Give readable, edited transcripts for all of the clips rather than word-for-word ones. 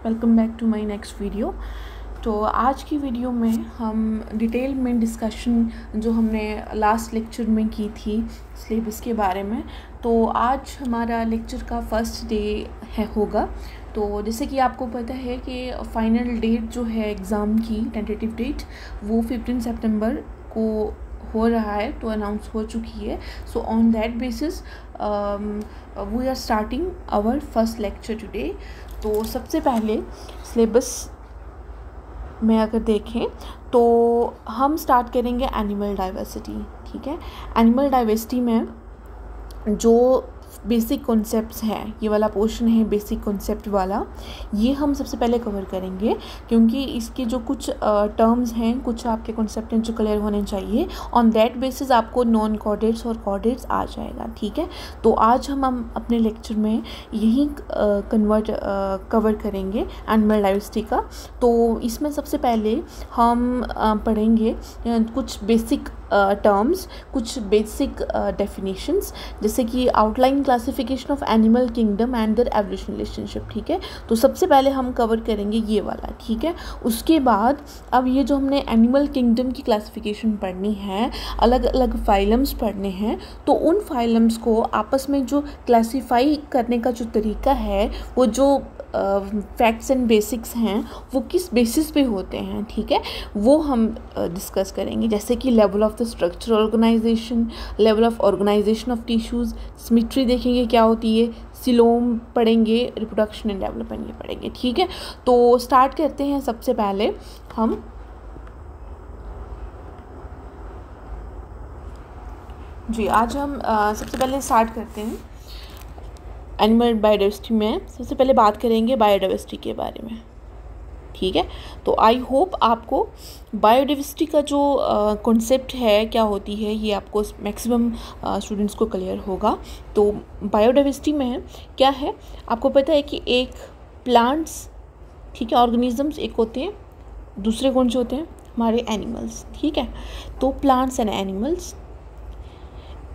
Welcome back to my next video. तो आज की वीडियो में हम डिटेल में डिस्कशन जो हमने लास्ट लेक्चर में की थी सिलेबस के बारे में, तो आज हमारा लेक्चर का फर्स्ट डे होगा। तो जैसे कि आपको पता है कि फाइनल डेट जो है एग्ज़ाम की टेंटेटिव डेट वो 15 सितंबर को हो रहा है, तो अनाउंस हो चुकी है। So on that basis we are starting our first lecture today. तो सबसे पहले सिलेबस में अगर देखें तो हम स्टार्ट करेंगे एनिमल डाइवर्सिटी। ठीक है, एनिमल डाइवर्सिटी में जो बेसिक कॉन्सेप्ट्स हैं, ये वाला पोर्शन है बेसिक कॉन्सेप्ट वाला, ये हम सबसे पहले कवर करेंगे, क्योंकि इसके जो कुछ टर्म्स हैं, कुछ आपके कॉन्सेप्ट हैं जो क्लियर होने चाहिए। ऑन दैट बेसिस आपको नॉन कॉर्डेट्स और कॉर्डेट्स आ जाएगा। ठीक है, तो आज हम अपने लेक्चर में यही कवर करेंगे एनिमल डाइवर्सिटी का। तो इसमें सबसे पहले हम पढ़ेंगे कुछ बेसिक टर्म्स, कुछ बेसिक डेफिनेशंस, जैसे कि outline classification of animal kingdom and their evolution relationship. ठीक है, तो सबसे पहले हम कवर करेंगे ये वाला। ठीक है, उसके बाद अब ये जो हमने एनिमल किंगडम की क्लासिफिकेशन पढ़नी है, अलग अलग फाइलम्स पढ़ने हैं, तो उन फाइलम्स को आपस में जो क्लासीफाई करने का जो तरीका है, वो जो फैक्ट्स एंड बेसिक्स हैं वो किस बेसिस पे होते हैं, ठीक है, वो हम डिस्कस करेंगे। जैसे कि level of the structural organisation, level of organisation of tissues, symmetry देखेंगे क्या होती है, सिलोम पढ़ेंगे, रिप्रोडक्शन एंड डेवलपमेंट ये पढ़ेंगे। ठीक है, तो स्टार्ट करते हैं। सबसे पहले हम आज हम सबसे पहले स्टार्ट करते हैं एनिमल बायोडाइवर्सिटी में। सबसे पहले बात करेंगे बायोडाइवर्सिटी के बारे में। ठीक है, तो आई होप आपको बायोडाइवर्सिटी का जो कॉन्सेप्ट है, क्या होती है, ये आपको मैक्सिमम स्टूडेंट्स को क्लियर होगा। तो बायोडाइवर्सिटी में क्या है, आपको पता है कि एक प्लांट्स, ठीक है, ऑर्गेनिजम्स एक होते हैं, दूसरे कौन से होते हैं, हमारे एनिमल्स। ठीक है, तो प्लांट्स एंड एनिमल्स,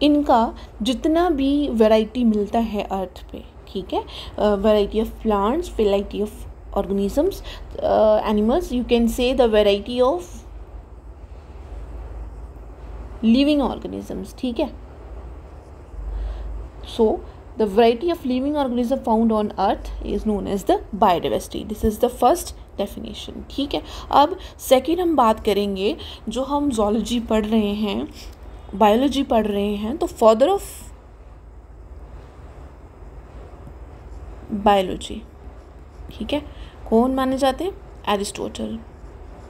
इनका जितना भी वैरायटी मिलता है अर्थ पे, ठीक है, variety of plants, variety of organisms, animals, you can say the variety of living organisms. ठीक है, so the variety of living organism found on earth is known as the biodiversity. This is the first definition. ठीक है, अब second हम बात करेंगे, जो हम जूलॉजी पढ़ रहे हैं, बायोलॉजी पढ़ रहे हैं, तो फादर ऑफ बायोलॉजी, ठीक है, कौन माने जाते हैं, एरिस्टोटल,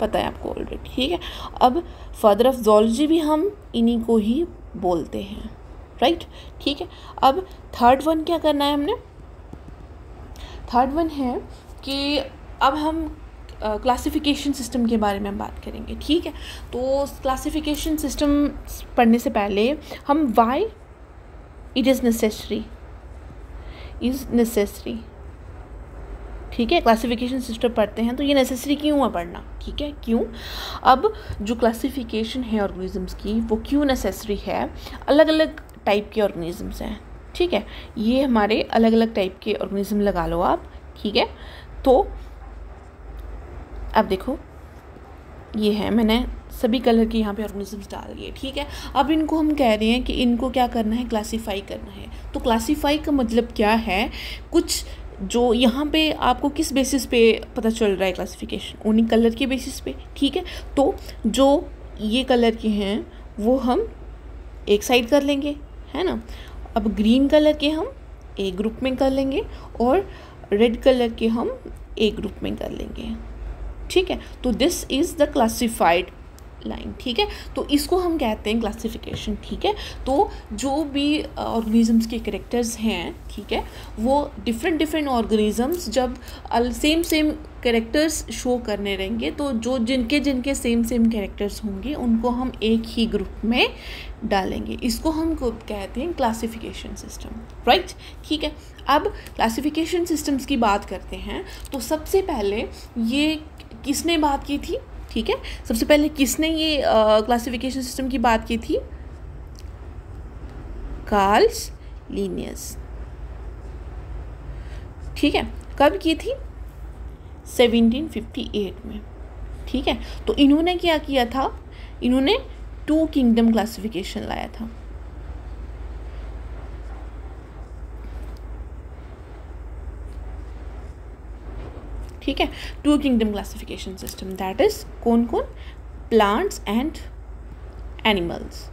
पता है आपको ऑलरेडी। ठीक है, अब फादर ऑफ जूलॉजी भी हम इन्हीं को ही बोलते हैं, राइट। ठीक है, अब थर्ड वन क्या करना है हमने, थर्ड वन है कि अब हम क्लासिफिकेशन सिस्टम के बारे में हम बात करेंगे। ठीक है, तो क्लासिफिकेशन सिस्टम पढ़ने से पहले हम वाई इट इज़ नेसेसरी, ठीक है, क्लासिफिकेशन सिस्टम पढ़ते हैं तो ये नेसेसरी क्यों है पढ़ना, ठीक है, क्यों। अब जो क्लासिफिकेशन है ऑर्गेनिजम्स की, वो क्यों नेसेसरी है, अलग अलग टाइप के ऑर्गेनिजम्स हैं, ठीक है, ये हमारे अलग अलग टाइप के ऑर्गेनिज्म लगा लो आप। ठीक है, तो अब देखो, ये है, मैंने सभी कलर के यहाँ पे ऑर्गेनिजम्स डाल दिए। ठीक है, अब इनको हम कह रहे हैं कि इनको क्या करना है, क्लासीफाई करना है। तो क्लासीफाई का मतलब क्या है, कुछ जो यहाँ पे आपको किस बेसिस पे पता चल रहा है क्लासिफिकेशन, उन्हीं कलर के बेसिस पे। ठीक है, तो जो ये कलर के हैं वो हम एक साइड कर लेंगे, है ना। अब ग्रीन कलर के हम एक ग्रुप में कर लेंगे और रेड कलर के हम एक ग्रुप में कर लेंगे। ठीक है, तो this is the classified line. ठीक है, तो इसको हम कहते हैं क्लासिफिकेशन। ठीक है, तो जो भी ऑर्गेनिजम्स के कैरेक्टर्स हैं, ठीक है, वो डिफरेंट ऑर्गेनिजम्स जब सेम कैरेक्टर्स शो करने रहेंगे, तो जो जिनके सेम कैरेक्टर्स होंगे उनको हम एक ही ग्रुप में डालेंगे। इसको हम कहते हैं क्लासिफिकेशन सिस्टम, राइट। ठीक है, अब क्लासिफिकेशन सिस्टम्स की बात करते हैं, तो सबसे पहले ये किसने बात की थी, ठीक है, सबसे पहले किसने ये क्लासिफिकेशन सिस्टम की बात की थी, कार्ल लिनियस। ठीक है, कब की थी, 1758 में, ठीक है। तो इन्होंने क्या किया था, इन्होंने 2 किंगडम क्लासिफिकेशन लाया था, ठीक है। 2 kingdom classification system, that is कौन कौन, प्लांट्स एंड एनिमल्स,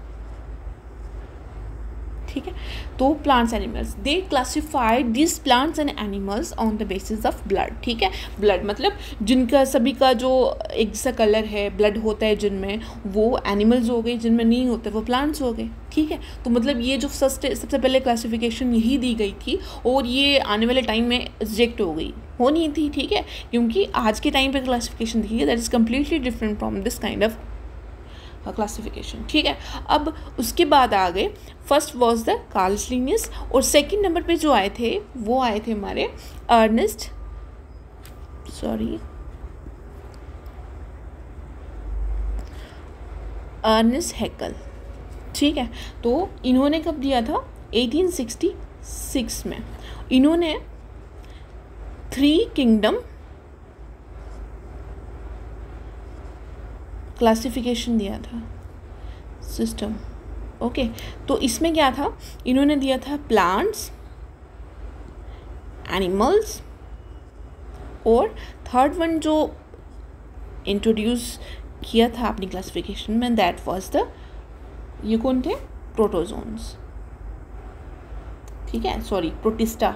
ठीक है। तो plants animals, they classified this plants and animals on the basis of blood, ठीक है। ब्लड मतलब जिनका सभी का जो एक सा कलर है, ब्लड होता है जिनमें, वो एनिमल्स हो गए, जिनमें नहीं होते वो प्लांट्स हो गए, ठीक है। तो मतलब ये जो सबसे पहले क्लासिफिकेशन यही दी गई थी, और ये आने वाले टाइम में रिजेक्ट हो गई, होनी थी, ठीक है, क्योंकि आज के टाइम पे क्लासिफिकेशन देखिए that is completely different from this kind of classification, ठीक है। अब उसके बाद आ गए, first was the Carl's Linnaeus, और सेकंड नंबर पे जो आए थे वो आए थे हमारे अर्नेस्ट हैकेल, ठीक है। तो इन्होंने कब दिया था, 1866 में। इन्होंने 3 किंगडम क्लासिफिकेशन दिया था सिस्टम, ओके। तो इसमें क्या था, इन्होंने दिया था प्लांट्स, एनिमल्स, और थर्ड वन जो इंट्रोड्यूस किया था अपनी क्लासिफिकेशन में, दैट वाज द, ये कौन थे, प्रोटोजोन्स, ठीक है, सॉरी प्रोटिस्टा,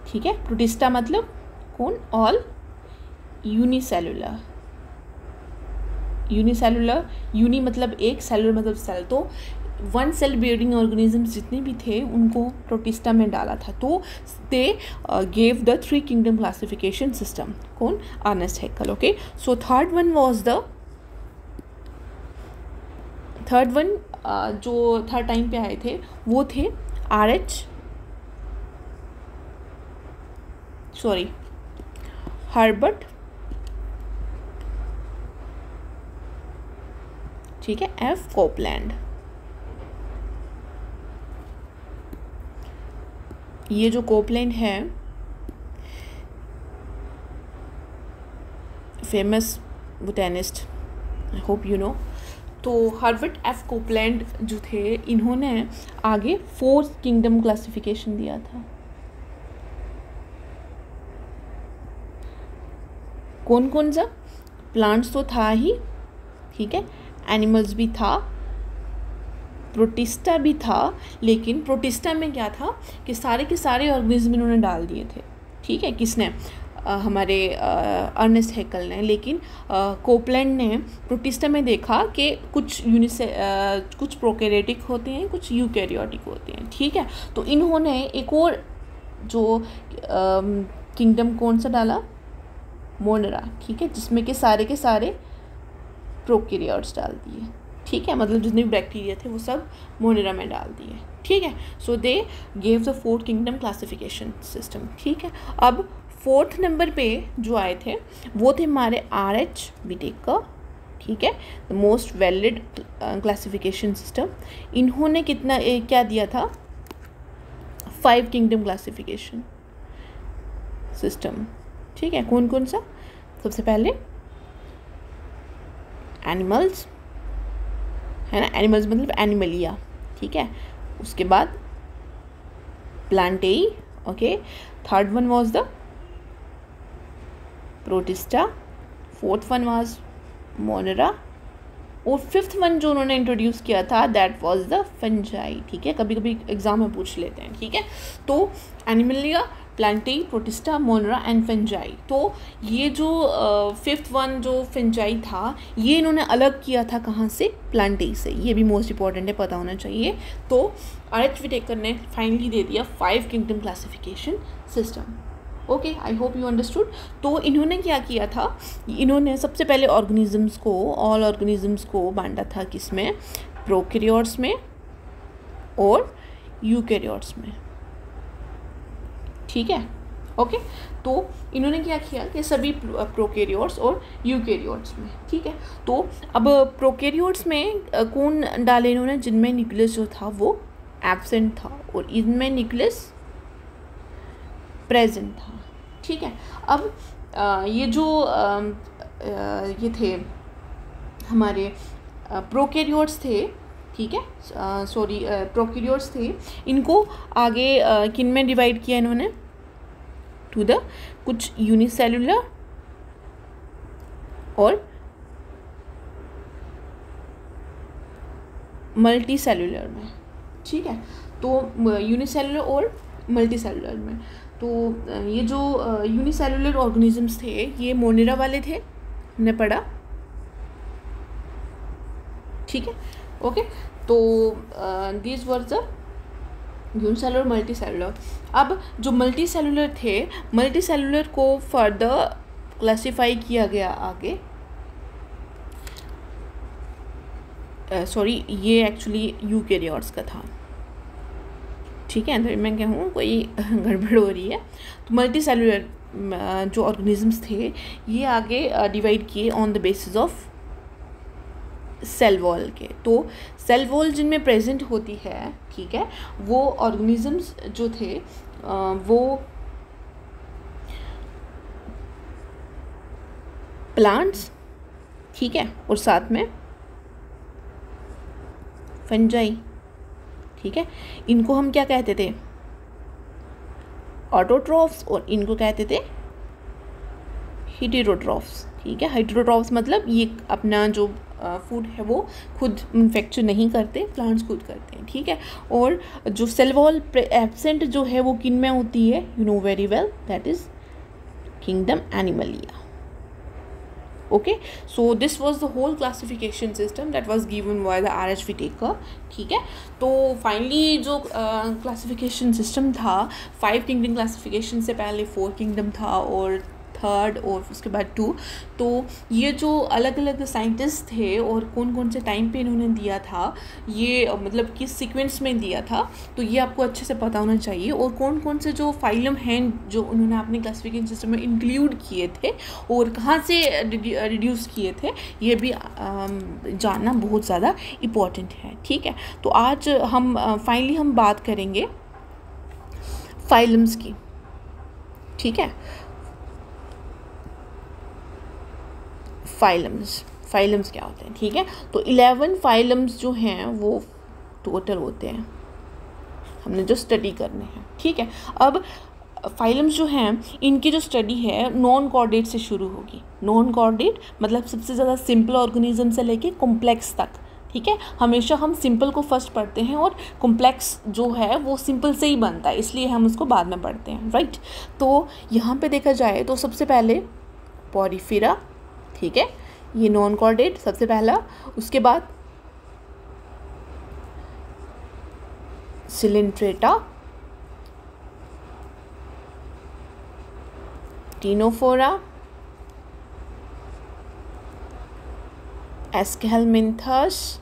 ठीक है। प्रोटिस्टा मतलब कौन, ऑल यूनिसेलुलर, यूनी मतलब एक, सेलुलर मतलब सेल, तो 1 सेल बिल्डिंग ऑर्गेनिजम्स जितने भी थे उनको प्रोटिस्टा में डाला था। तो they gave the 3 kingdom classification system, कौन, Ernst Haeckel, okay. So third one जो थर्ड टाइम पे आए थे वो थे हर्बर्ट, ठीक है, एफ कोपलैंड। ये जो कोपलैंड है famous botanist, I hope you know. तो हर्बर्ट एफ कोपलैंड जो थे, इन्होंने आगे 4 किंगडम क्लासिफिकेशन दिया था, कौन कौन सा, प्लांट्स तो था ही, ठीक है, एनिमल्स भी था, प्रोटिस्टा भी था, लेकिन प्रोटिस्टा में क्या था कि सारे के सारे ऑर्गेनिज्म इन्होंने डाल दिए थे, ठीक है, किसने, हमारे अर्नेस्ट हैकेल ने। लेकिन कोपलैंड ने प्रोटिस्टा में देखा कि कुछ प्रोकैरियोटिक होते हैं, कुछ यूकैरियोटिक होते हैं, ठीक है। तो इन्होंने एक और जो किंगडम कौन सा डाला, मोनेरा, ठीक है, जिसमें के सारे प्रोकैरियोट्स डाल दिए, ठीक है, मतलब जितने भी बैक्टीरिया थे वो सब मोनेरा में डाल दिए, ठीक है। So they gave the 4 kingdom classification system, ठीक है। अब 4th नंबर पे जो आए थे वो थे हमारे RH विटेकर, ठीक है, the most valid classification system. इन्होंने क्या दिया था, 5 किंगडम क्लासिफिकेशन सिस्टम, ठीक है। कौन कौन सा, सबसे पहले एनिमल्स, है ना, एनिमल्स मतलब एनिमलिया, ठीक है। उसके बाद Plantae, okay. Third one was the Protista, 4th one was Monera, और 5th वन जो उन्होंने इंट्रोड्यूस किया था दैट वाज द फंजाई, ठीक है, कभी कभी एग्जाम में पूछ लेते हैं, ठीक है। तो Animalia, Plantae, Protista, Monera and Fungi. तो ये जो 5th वन जो फंजाई था, ये इन्होंने अलग किया था कहाँ से, प्लांटेई से, ये भी मोस्ट इंपॉर्टेंट है, पता होना चाहिए। तो RH विटेकर ने फाइनली दे दिया 5 kingdom classification system, okay, I hope you understood. तो इन्होंने क्या किया था, इन्होंने सबसे पहले ऑल ऑर्गेनिजम्स को बांटा था किसमें, प्रोकैरियोट्स में और यूकैरियोट्स में, ठीक है, ओके। तो इन्होंने क्या किया कि सभी प्रोकैरियोट्स और यूकैरियोट्स में, ठीक है। तो अब प्रोकैरियोट्स में कौन डाले इन्होंने, जिनमें न्यूक्लियस जो था वो एब्सेंट था और इनमें न्यूक्लियस प्रेजेंट था, ठीक है। अब ये जो ये थे हमारे प्रोकैरियोट्स थे, ठीक है, सॉरी प्रोकैरियोट्स थे, इनको आगे किन में डिवाइड किया इन्होंने, टू द कुछ यूनिसेलुलर और मल्टी सेलुलर में, ठीक है। तो यूनिसेलुलर और मल्टी सेलुलर में, तो ये जो यूनिसेलुलर ऑर्गेनिजम्स थे ये मोनेरा वाले थे, हमने पढ़ा, ठीक है, ओके। तो these were the unicellular multi cellular. अब जो मल्टी सेलुलर थे, मल्टी सेलुलर को फर्दर क्लासिफाई किया गया आगे, सॉरी ये एक्चुअली यूकैरियोट्स का था, ठीक है, तो मैं कहूँ कोई गड़बड़ हो रही है। तो मल्टी सेलुलर जो ऑर्गेनिजम्स थे ये आगे डिवाइड किए on the basis of cell wall के। तो सेल वॉल जिनमें प्रेजेंट होती है, ठीक है, वो ऑर्गेनिजम्स जो थे वो प्लांट्स, ठीक है, और साथ में फंजाई, ठीक है। इनको हम क्या कहते थे, ऑटोट्रॉफ्स, और इनको कहते थे हेटेरोट्रॉफ्स, ठीक है। हेटेरोट्रॉफ्स मतलब ये अपना जो फूड है वो खुद मैन्युफैक्चर नहीं करते, प्लांट्स खुद करते हैं, ठीक है। और जो सेल वॉल एब्सेंट जो है वो किन में होती है, you know very well, that is kingdom Animalia, okay, so this was the whole classification system that was given by the R.H. Whittaker, ठीक है। तो फाइनली जो क्लासिफिकेशन सिस्टम था, 5 किंगडम क्लासिफिकेशन से पहले 4 किंगडम था और 3rd और उसके बाद 2। तो ये जो अलग अलग साइंटिस्ट थे और कौन कौन से टाइम पे इन्होंने दिया था, ये मतलब किस सीक्वेंस में दिया था, तो ये आपको अच्छे से पता होना चाहिए। और कौन कौन से जो फाइलम हैं जो उन्होंने अपने क्लासिफिकेशन सिस्टम में इंक्लूड किए थे और कहाँ से रिड्यूस किए थे, ये भी जानना बहुत ज़्यादा इम्पॉर्टेंट है, ठीक है। तो आज हम फाइनली हम बात करेंगे फाइलम्स की, ठीक है। फाइलम्स क्या होते हैं, ठीक है। तो 11 फाइलम्स जो हैं वो टोटल होते हैं, हमने जो स्टडी करने हैं, ठीक है। अब फाइलम्स जो हैं इनकी जो स्टडी है नॉन कॉर्डेट से शुरू होगी। नॉन कॉर्डेट मतलब सबसे ज़्यादा सिंपल ऑर्गेनिज्म से लेके कॉम्प्लेक्स तक, ठीक है। हमेशा हम सिंपल को फर्स्ट पढ़ते हैं और कॉम्प्लेक्स जो है वो सिंपल से ही बनता है, इसलिए हम उसको बाद में पढ़ते हैं, राइट। तो यहाँ पे देखा जाए तो सबसे पहले पोरिफेरा, ठीक है, ये नॉन कॉर्डेट सबसे पहला। उसके बाद Coelenterata, Ctenophora, Aschelminthes,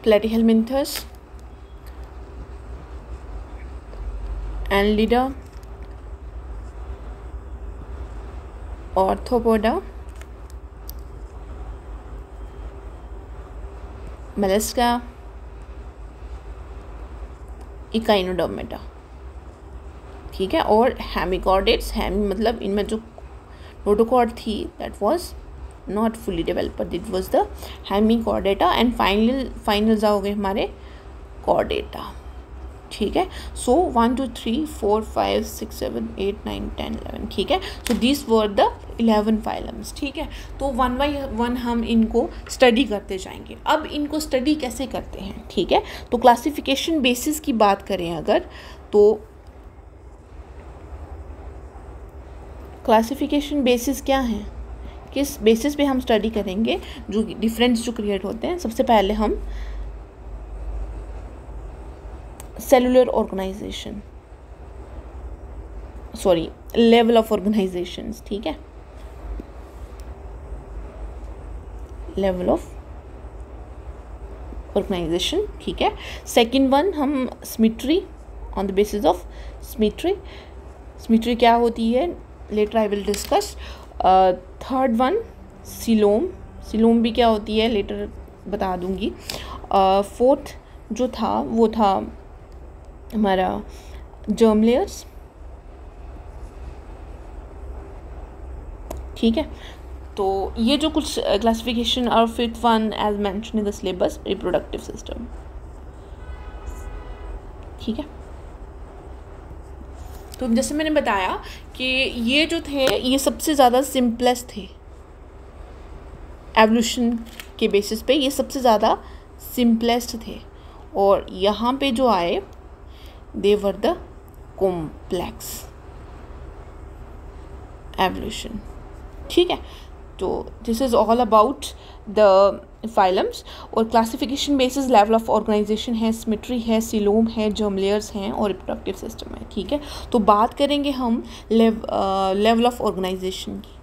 Platyhelminthes, Annelida, Arthropoda, Mollusca, Echinodermata, ठीक है। और हेमिकॉर्डेट्स, हेमी मतलब इनमें जो नोटोकॉर्ड थी that was not fully develop, but it was the Hemichordata. And final जाओगे हमारे कॉर्डेटा, ठीक है। सो 1 2 3 4 5 6 7 8 9 10 11, ठीक है। So this were the 11 phylums, ठीक है। तो 1 बाय 1 हम इनको स्टडी करते जाएंगे। अब इनको स्टडी कैसे करते हैं, ठीक है। तो क्लासिफिकेशन बेसिस की बात करें अगर, तो क्लासिफिकेशन बेसिस क्या है, किस बेसिस पे हम स्टडी करेंगे जो डिफरेंस जो क्रिएट होते हैं। सबसे पहले हम cellular organisation, sorry level of organisations, ठीक है, लेवल ऑफ ऑर्गेनाइजेशन, ठीक है। सेकंड वन हम symmetry, on the basis of symmetry, symmetry क्या होती है later I will discuss. Third one coelom, coelom भी क्या होती है लेटर बता दूंगी। फोर्थ जो था वो था हमारा जर्म लेयर्स, ठीक है। तो ये जो कुछ क्लासिफिकेशन और fifth one as mention in the syllabus reproductive system, ठीक है। तो जैसे मैंने बताया कि ये जो थे ये सबसे ज़्यादा सिंपलेस्ट थे एवोल्यूशन के बेसिस पे, ये सबसे ज़्यादा सिंपलेस्ट थे, और यहाँ पे जो आए they were the complex evolution, ठीक है। तो this is all about the phylums. और classification basis level of organisation है, सिमेट्री है, सिलोम है, जर्म लेयर्स हैं और रिप्रोडक्टिव सिस्टम है, ठीक है। तो बात करेंगे हम लेवल ऑफ ऑर्गेनाइजेशन की।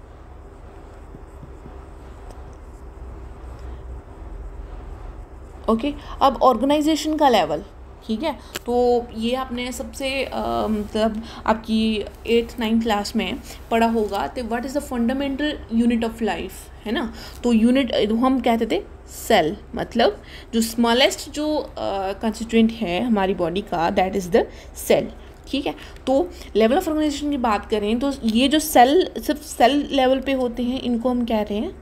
ओके अब ऑर्गेनाइजेशन का लेवल, ठीक है। तो ये आपने सबसे मतलब आपकी 8th 9th क्लास में पढ़ा होगा, तो what is the fundamental unit of life, है ना। तो यूनिट हम कहते थे सेल, मतलब जो स्मॉलेस्ट जो कंस्टिट्यूएंट है हमारी बॉडी का, दैट इज़ द सेल, ठीक है। तो लेवल ऑफ ऑर्गेनाइजेशन की बात करें तो ये जो सेल सिर्फ सेल लेवल पे होते हैं, इनको हम कह रहे हैं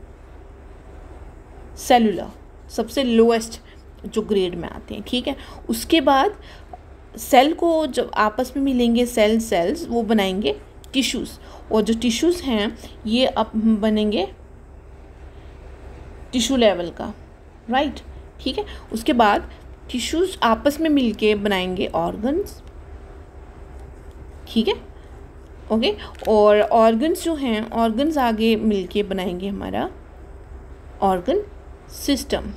सेलुलर, सबसे लोएस्ट जो ग्रेड में आते हैं, ठीक है। उसके बाद सेल को जब आपस में मिलेंगे सेल्स वो बनाएंगे टिश्यूज़, और जो टिश्यूज़ हैं ये अब बनेंगे टिश्यू लेवल का, राइट, ठीक है। उसके बाद टिश्यूज़ आपस में मिलके बनाएंगे ऑर्गन्स, ठीक है, ओके। और ऑर्गन्स जो हैं, ऑर्गन्स आगे मिलके बनाएंगे हमारा ऑर्गन सिस्टम,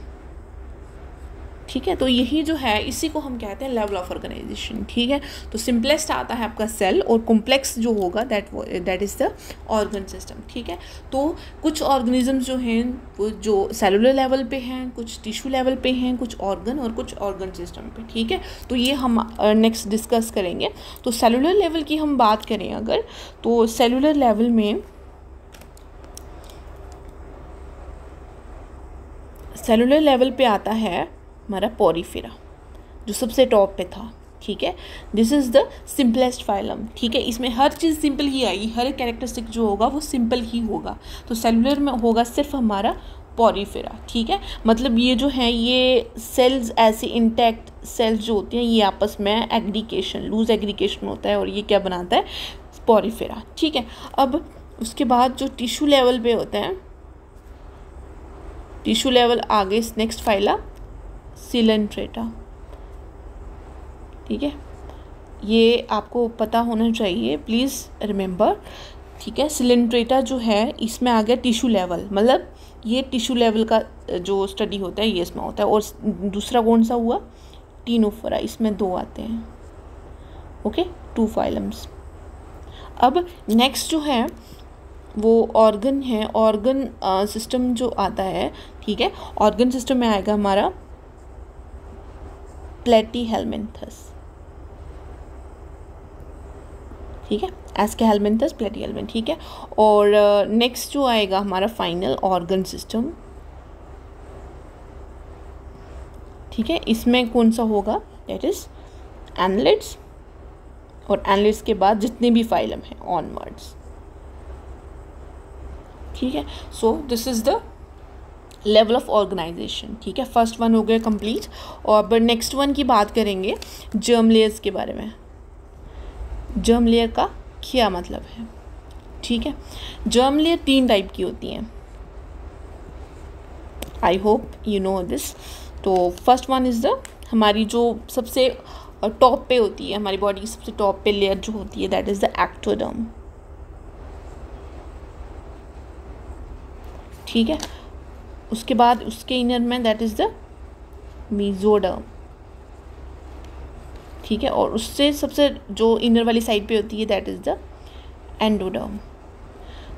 ठीक है। तो यही जो है इसी को हम कहते हैं लेवल ऑफ ऑर्गेनाइजेशन, ठीक है। तो सिंपलेस्ट आता है आपका सेल, और कॉम्प्लेक्स जो होगा that is the organ system, ठीक है। तो कुछ ऑर्गेनिज्म जो हैं वो जो सेलुलर लेवल पे हैं, कुछ टिश्यू लेवल पे हैं, कुछ ऑर्गन और कुछ ऑर्गन सिस्टम पे, ठीक है। तो ये हम नेक्स्ट डिस्कस करेंगे। तो सेलुलर लेवल की हम बात करें अगर, तो सेलुलर लेवल में सेलुलर लेवल पे आता है हमारा पोरीफेरा, जो सबसे टॉप पे था, ठीक है। This is the simplest phylum, ठीक है। इसमें हर चीज़ सिंपल ही आएगी, हर एक कैरेक्टरिस्टिक जो होगा वो सिंपल ही होगा। तो सेलुलर में होगा सिर्फ हमारा पोरीफेरा, ठीक है। मतलब ये जो है ये सेल्स ऐसे इंटैक्ट सेल्स जो होती हैं ये आपस में एग्रीगेशन, लूज एग्रीगेशन होता है, और ये क्या बनाता है, पोरीफेरा, ठीक है। अब उसके बाद जो टिश्यू लेवल पे होता है, टिश्यू लेवल आगे नेक्स्ट फाइला सिलेंट्रेटा, ठीक है। ये आपको पता होना चाहिए, प्लीज़ रिमेंबर, ठीक है। सिलेंट्रेटा जो है इसमें आ गया टिश्यू लेवल, मतलब ये टिश्यू लेवल का जो स्टडी होता है ये इसमें होता है। और दूसरा कौन सा हुआ, टीनोफोरा, इसमें 2 आते हैं, ओके, 2 फाइलम्स। अब नेक्स्ट जो है वो ऑर्गन है, ऑर्गन सिस्टम जो आता है, ठीक है। ऑर्गन सिस्टम में आएगा हमारा प्लेटीहेल्मिन्थस, ठीक है, एस्केहेल्मिन्थस, प्लेटीहेल्मिन्थ, ठीक है। और नेक्स्ट जो आएगा हमारा फाइनल ऑर्गन सिस्टम, ठीक है। इसमें कौन सा होगा, दैट इज एनालिड्स, और एनालिड्स के बाद जितने भी फाइलम हैं ऑनवर्ड्स, ठीक है। So this is the level of organisation, ठीक है। फर्स्ट वन हो गया कंप्लीट। और अब नेक्स्ट वन की बात करेंगे जर्म लेयर्स के बारे में। जर्म लेयर का क्या मतलब है, ठीक है। जर्म लेयर 3 टाइप की होती हैं, I hope you know this. तो फर्स्ट वन इज़ द हमारी जो सबसे टॉप पे होती है, हमारी बॉडी की सबसे टॉप पे लेयर जो होती है, दैट इज़ द एक्टोडर्म, ठीक है। उसके बाद उसके इनर में दैट इज़ द मेसोडर्म, ठीक है। और उससे सबसे जो इनर वाली साइड पे होती है दैट इज़ द एंडोडर्म।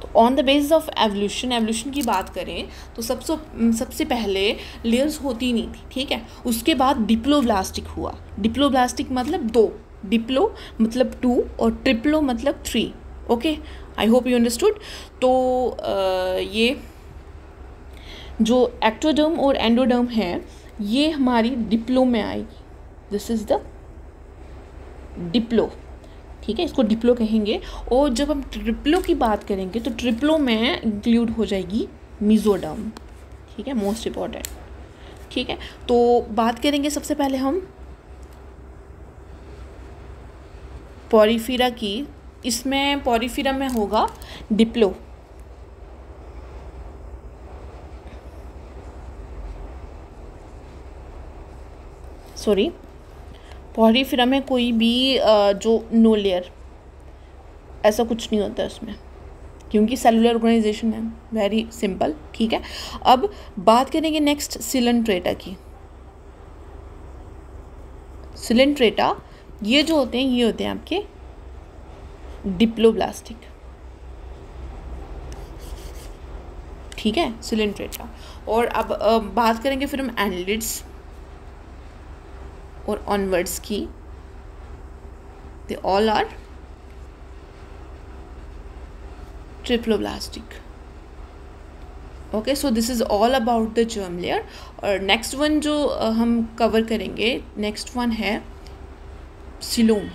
तो on the basis of evolution की बात करें तो सबसे पहले लेयर्स होती नहीं थी, ठीक है। उसके बाद डिप्लोब्लास्टिक हुआ। डिप्लोब्लास्टिक मतलब 2, डिप्लो मतलब 2 और ट्रिप्लो मतलब 3, okay, I hope you understood. तो ये जो एक्टोडर्म और एंडोडर्म है ये हमारी डिप्लो में आएगी। दिस इज़ द डिप्लो, ठीक है, इसको डिप्लो कहेंगे। और जब हम ट्रिप्लो की बात करेंगे तो ट्रिप्लो में इंक्लूड हो जाएगी मेसोडर्म, ठीक है, मोस्ट इम्पॉर्टेंट, ठीक है। तो बात करेंगे सबसे पहले हम पॉरीफीरा की। इसमें पॉरीफीरा में होगा डिप्लो, सॉरी, पॉरीफीरा में कोई भी जो नो लेयर ऐसा कुछ नहीं होता है उसमें, क्योंकि सेलुलर ऑर्गेनाइजेशन है, वेरी सिंपल, ठीक है। अब बात करेंगे नेक्स्ट सिलेंट्रेटा की। सिलेंट्रेटा ये जो होते हैं ये होते हैं आपके डिप्लोब्लास्टिक, ठीक है, सिलेंट्रेटा। और अब बात करेंगे फिर हम एनलिड्स और ऑनवर्ड्स की। They all are triploblastic. Okay, so this is all about the germ layer. और नेक्स्ट वन जो हम कवर करेंगे, नेक्स्ट वन है सिलोम।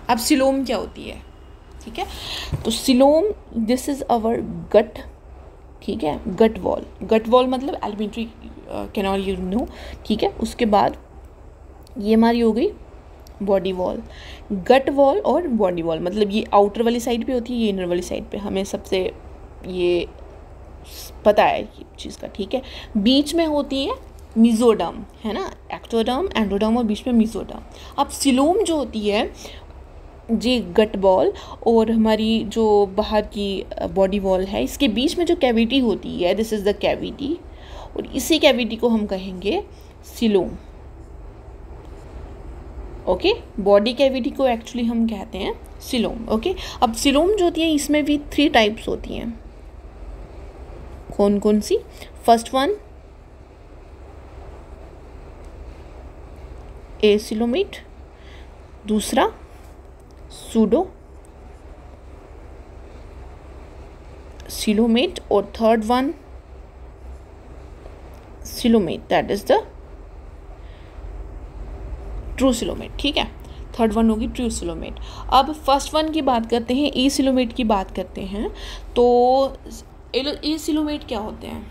अब सिलोम क्या होती है, ठीक है, तो coelom this is our gut, ठीक है, गट वॉल। गट वॉल मतलब एलिमेंट्री कैनाल, यू नो, ठीक है। उसके बाद ये हमारी हो गई बॉडी वॉल। गट वॉल और बॉडी वॉल मतलब ये आउटर वाली साइड पे होती है, ये इनर वाली साइड पे, हमें सबसे ये पता है ये चीज़ का, ठीक है। बीच में होती है मेसोडर्म, है ना, एक्टोडर्म, एंडोडर्म और बीच में मेसोडर्म। अब सिलोम जो होती है जी गट वॉल और हमारी जो बाहर की बॉडी वॉल है, इसके बीच में जो कैविटी होती है, दिस इज़ द कैविटी, और इसी कैविटी को हम कहेंगे सिलोम। ओके, बॉडी कैविटी को एक्चुअली हम कहते हैं सिलोम। ओके, अब सिलोम जो होती है इसमें भी 3 टाइप्स होती हैं। कौन कौन सी? फर्स्ट वन एसिलोमेट, दूसरा सूडो सिलोमेट और third one coelomate, that is the true coelomate, ठीक है। थर्ड वन होगी ट्रू सिलोमेट। अब फर्स्ट वन की बात करते हैं, ए सिलोमेट की बात करते हैं। तो ए सिलोमेट क्या होते हैं,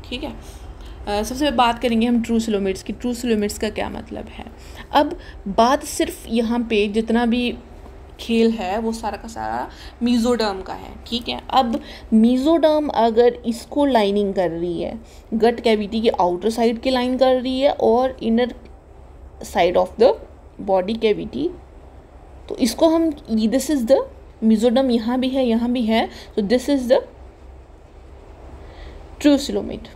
ठीक है। सबसे बात करेंगे हम ट्रू सिलोमेट्स की। ट्रू सिलोमेट्स का क्या मतलब है। अब बात सिर्फ यहाँ पे जितना भी खेल है वो सारा का सारा मेसोडर्म का है, ठीक है। अब मेसोडर्म अगर इसको लाइनिंग कर रही है, गट कैविटी की आउटर साइड की लाइन कर रही है और inner side of the body cavity, तो इसको हम, दिस इज द मेसोडर्म, यहाँ भी है यहाँ भी है, तो this is the true coelomate,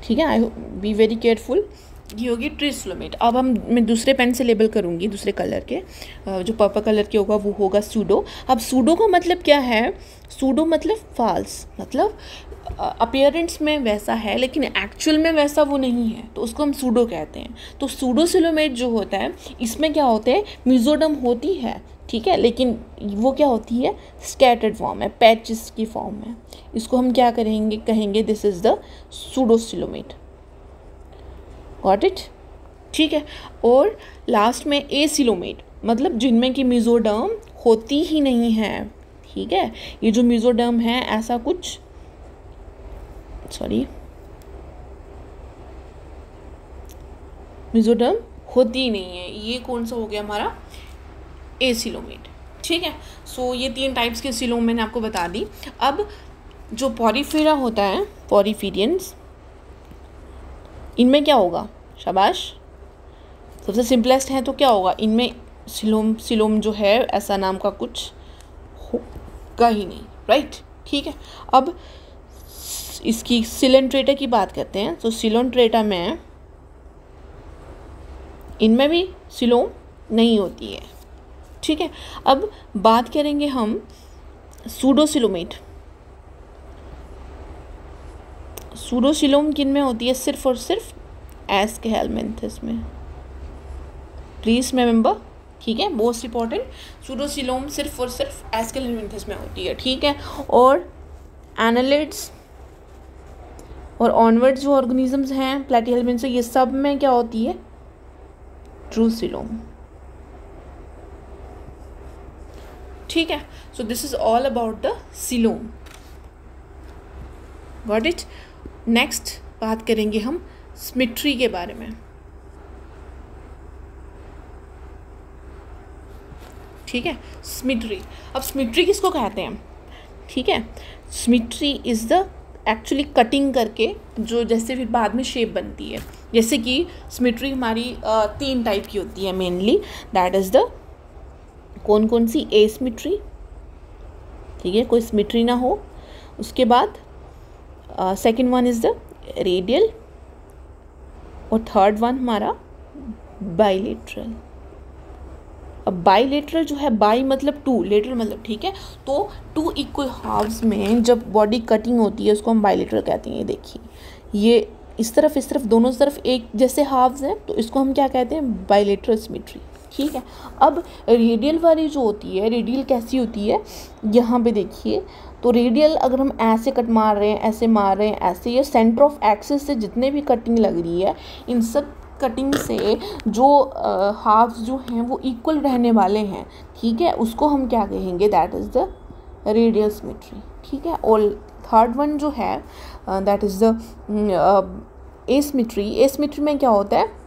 ठीक है। आई बी वेरी केयरफुल, ये होगी ट्रू सिलोमेट। अब मैं दूसरे पेन से लेबल करूँगी, दूसरे कलर के, जो पर्पल कलर के होगा वो होगा सूडो। अब सूडो का मतलब क्या है, सूडो मतलब फाल्स, मतलब अपीयरेंस में वैसा है लेकिन एक्चुअल में वैसा वो नहीं है, तो उसको हम सूडो कहते हैं। तो सूडो सिलोमेट जो होता है इसमें क्या होते हैं, मेसोडर्म होती है, ठीक है, लेकिन वो क्या होती है, स्कैटर्ड फॉर्म है, पैचेस की फॉर्म है। इसको हम क्या कहेंगे this is the pseudo coelomate, got it, ठीक है। और लास्ट में ए सिलोमेट मतलब जिनमें कि मेसोडर्म होती ही नहीं है, ठीक है। ये जो मेसोडर्म है ऐसा कुछ, सॉरी, मेसोडर्म होती ही नहीं है, ये कौन सा हो गया हमारा ए सिलोमेट, ठीक है। सो ये 3 टाइप्स के सिलोम मैंने आपको बता दी। अब जो पॉरीफीरा होता है, पॉरीफीरियंस, इनमें क्या होगा, शाबाश, सबसे सिंपलेस्ट है तो क्या होगा, इनमें सिलोम जो है ऐसा नाम का कुछ होगा ही नहीं, राइट, ठीक है। अब इसकी सिलेंट्रेटा की बात करते हैं। तो सिलेंट्रेटा में इनमें भी सिलोम नहीं होती है, ठीक है। अब बात करेंगे हम सूडो सिलोमेट। सूडो सिलोम किन में होती है, सिर्फ और सिर्फ एस्केहेलमिन्थस में, प्लीज रिमेंबर, ठीक है, मोस्ट इंपॉर्टेंट, सूडो सिलोम सिर्फ और सिर्फ एस्केहेलमिन्थस में होती है, ठीक है। और एनालिड्स और ऑनवर्ड्स जो ऑर्गेनिजम्स हैं प्लेटिहेल्मिंथ से, ये सब में क्या होती है? True coelom. ठीक है, so this is all about the coelom. Got it? Next बात करेंगे हम सिमेट्री के बारे में। ठीक है, सिमेट्री। अब सिमेट्री किसको कहते हैं? ठीक है, symmetry is the actually cutting करके जो जैसे फिर बाद में शेप बनती है। जैसे कि सिमेट्री हमारी 3 टाइप की होती है मेनली, दैट इज द कौन कौन सी? एसिमेट्री, ठीक है, कोई सिमेट्री ना हो। उसके बाद second one is the radial, और थर्ड वन हमारा बाइलेटरल। अब बाइलेटरल जो है, बाई मतलब 2, लेटरल मतलब, ठीक है, तो 2 इक्वल हाफ्स में जब बॉडी कटिंग होती है उसको हम बाइलेटरल कहते हैं। ये देखिए, ये इस तरफ दोनों तरफ एक जैसे हाफ्स हैं, तो इसको हम क्या कहते हैं? Bilateral symmetry. ठीक है, अब रेडियल वाली जो होती है, रेडियल कैसी होती है? यहाँ पे देखिए, तो रेडियल अगर हम ऐसे कट मार रहे हैं, ऐसे मार रहे हैं, ऐसे, ये सेंटर ऑफ एक्सिस से जितने भी कटिंग लग रही है, इन सब कटिंग से जो हाफ्स जो हैं वो इक्वल रहने वाले हैं, ठीक है, उसको हम क्या कहेंगे? That is the radial symmetry. ठीक है, और थर्ड वन जो है that is the asymmetry. Asymmetry में क्या होता है?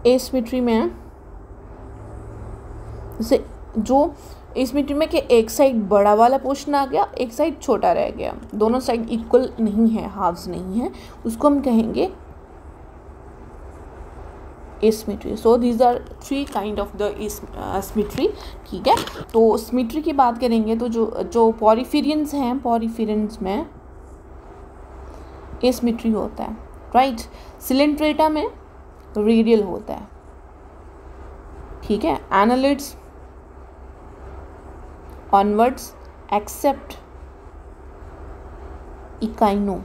एसिमेट्री में जैसे जो एसिमेट्री में कि एक साइड बड़ा वाला पोर्शन आ गया, एक साइड छोटा रह गया, दोनों साइड इक्वल नहीं है, हाफ्स नहीं है, उसको हम कहेंगे asymmetry. So these are 3 kind of the symmetry. ठीक है, तो सिमेट्री की बात करेंगे तो जो पॉरीफेरियंस हैं, पॉरीफेरियंस में एसिमेट्री होता है, राइट। सिलेंट्रेटा में रेडियल होता है। ठीक है, एनालिड्स, ऑनवर्ड्स एक्सेप्ट इकाइनो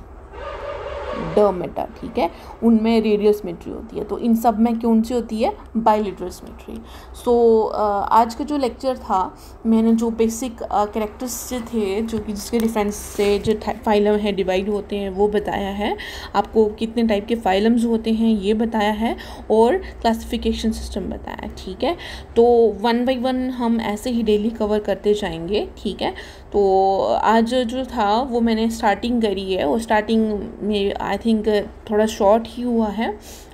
डर्मेटा, ठीक है, उनमें रेडियल सिमेट्री होती है। तो इन सब में कौन सी होती है? Bilateral symmetry. सो आज का जो लेक्चर था, मैंने जो बेसिक कैरेक्टर्स जो थे, जो कि जिसके डिफरेंस से जो फाइलम है डिवाइड होते हैं, वो बताया है। आपको कितने टाइप के फाइलम्स होते हैं ये बताया है, और क्लासिफिकेशन सिस्टम बताया है। ठीक है, तो 1 बाय 1 हम ऐसे ही डेली कवर करते जाएंगे। ठीक है, तो आज जो था वो मैंने स्टार्टिंग करी है, और स्टार्टिंग में आई थिंक थोड़ा शॉर्ट ही हुआ है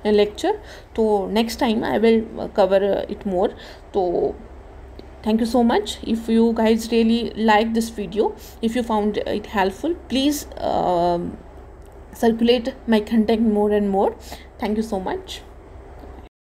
लेक्चर, तो next time I will cover it more. तो thank you so much. If you guys really like this video, if you found it helpful, please circulate my content more and more. Thank you so much.